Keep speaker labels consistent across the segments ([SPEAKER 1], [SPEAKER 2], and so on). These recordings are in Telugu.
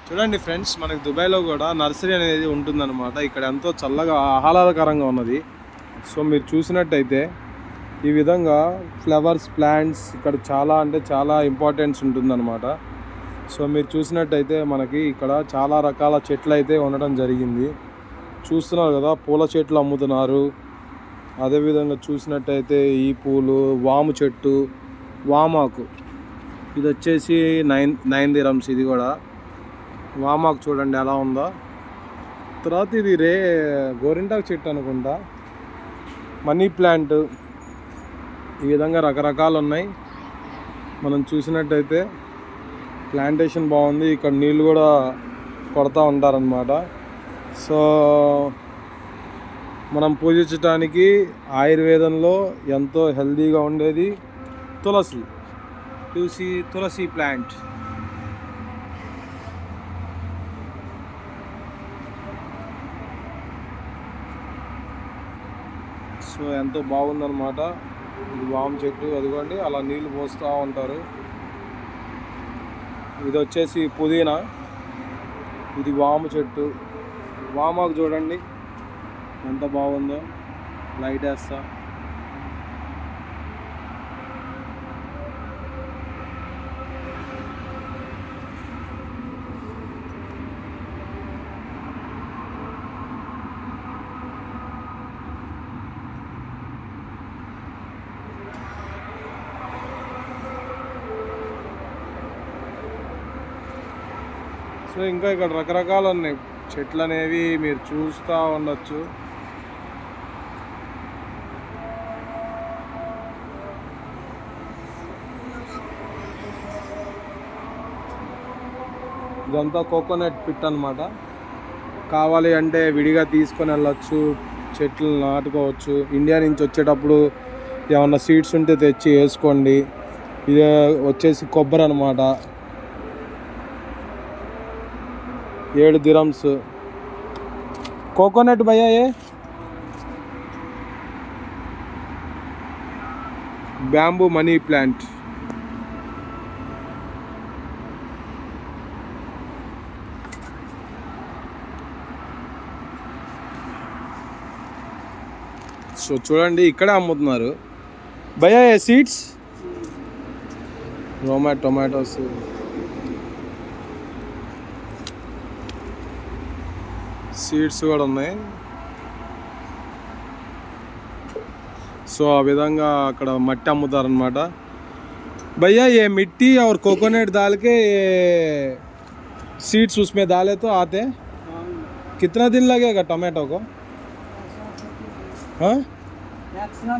[SPEAKER 1] చూడండి ఫ్రెండ్స్, మనకి దుబాయ్లో కూడా నర్సరీ అనేది ఉంటుందన్నమాట. ఇక్కడ ఎంతో చల్లగా ఆహ్లాదకరంగా ఉన్నది. సో మీరు చూసినట్టయితే ఈ విధంగా ఫ్లవర్స్ ప్లాంట్స్ ఇక్కడ చాలా అంటే చాలా ఇంపార్టెన్స్ ఉంటుందన్నమాట. సో మీరు చూసినట్టయితే మనకి ఇక్కడ చాలా రకాల చెట్లు అయితే ఉండడం జరిగింది. చూస్తున్నారు కదా, పూల చెట్లు అమ్ముతున్నారు. అదేవిధంగా చూసినట్టయితే ఈ పూలు, వాము చెట్టు, వామాకు, ఇది వచ్చేసి 9 dirhams. ఇది కూడా వామాకు చూడండి ఎలా ఉందో. తర్వాత ఇది గోరింటాకు చెట్టు అనుకుంటా, మనీ ప్లాంట్, ఈ విధంగా రకరకాలు ఉన్నాయి. మనం చూసినట్టయితే ప్లాంటేషన్ బాగుంది. ఇక్కడ నీళ్ళు కూడా కొడతా ఉంటారనమాట. సో మనం పూజించడానికి ఆయుర్వేదంలో ఎంతో హెల్తీగా ఉండేది తులసి ప్లాంట్. సో ఎంతో బాగుందన్నమాట. ఇది వామ చెట్టు, అదిగోండి అలా నీళ్లు పోస్తూ ఉంటారు. ఇది వచ్చేసి పుదీనా, ఇది వామ చెట్టు. వామాకు చూడండి ఎంత బాగుందో, లైట్ వేస్తా. సో ఇంకా ఇక్కడ రకరకాలు ఉన్నాయి చెట్లు అనేవి, మీరు చూస్తూ ఉండొచ్చు. ఇదంతా కోకోనట్ పిట్ అన్నమాట. కావాలి అంటే విడిగా తీసుకొని వెళ్ళొచ్చు, చెట్లు నాటుకోవచ్చు. ఇండియా నుంచి వచ్చేటప్పుడు ఏమన్నా సీడ్స్ ఉంటే తెచ్చి వేసుకోండి. ఇది వచ్చేసి కొబ్బరి అన్నమాట, 7 dirhams. కోకోనట్ భయ్యా బ్యాంబూ మనీ ప్లాంట్. సో చూడండి ఇక్కడే అమ్ముతున్నారు భయ్యా సీడ్స్, టొమాటోస్. సీడ్స్ కూడా ఉన్నాయి. సో ఆ విధంగా అక్కడ మట్టి అమ్ముతారనమాట. भैया ये मिट्टी और कोकोनट डाल के ये सीड्स उसमें डाले तो आते हैं. कितना दिन लगेगा टमाटो को? हाँ,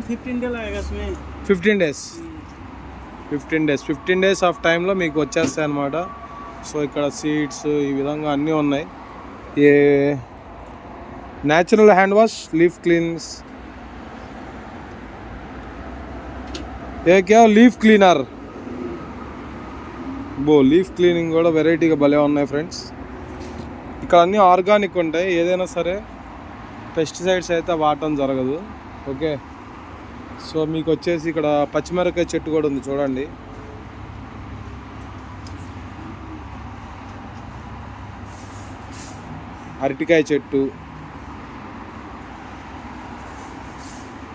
[SPEAKER 2] 15 days लगेगा इसमें.
[SPEAKER 1] 15 days ఆఫ్ టైంలో మీకు వచ్చేస్తాయి అన్నమాట. సో ఇక్కడ సీడ్స్ ఈ విధంగా అన్నీ ఉన్నాయి. A natural hand wash, leaf cleans, a క్యా లీఫ్ క్లీనర్, లీఫ్ క్లీనింగ్ కూడా వెరైటీగా భలే ఉన్నాయి ఫ్రెండ్స్. ఇక్కడ అన్నీ ఆర్గానిక్ ఉంటాయి. ఏదైనా సరే పెస్టిసైడ్స్ అయితే వాడటం జరగదు. ఓకే. సో మీకు వచ్చేసి ఇక్కడ పచ్చిమిరపకాయ చెట్టు కూడా ఉంది చూడండి. అరటికాయ చెట్టు,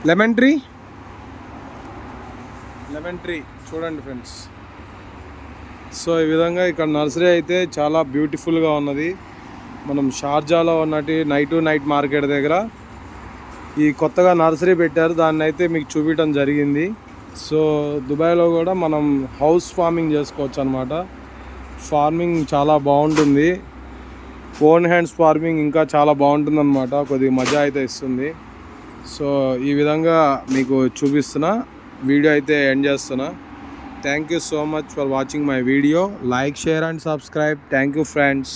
[SPEAKER 1] లెమన్ ట్రీ చూడండి ఫ్రెండ్స్. సో ఈ విధంగా ఇక్కడ నర్సరీ అయితే చాలా బ్యూటిఫుల్గా ఉన్నది. మనం షార్జాలో ఉన్నట్టు నైట్ మార్కెట్ దగ్గర ఈ కొత్తగా నర్సరీ పెట్టారు, దాన్ని అయితే మీకు చూపించడం జరిగింది. సో దుబాయ్లో కూడా మనం హౌస్ ఫార్మింగ్ చేసుకోవచ్చు అనమాట. ఫార్మింగ్ చాలా బాగుంటుంది. ఓన్ హ్యాండ్స్ ఫార్మింగ్ ఇంకా చాలా బాగుంటుంది అనమాట. కొద్దిగా మజా అయితే ఇస్తుంది. సో ఈ విధంగా మీకు చూపిస్తున్నా, వీడియో అయితే ఎండ్ చేస్తున్నా. Thank you so much for watching my video. Like, share and subscribe. Thank you friends.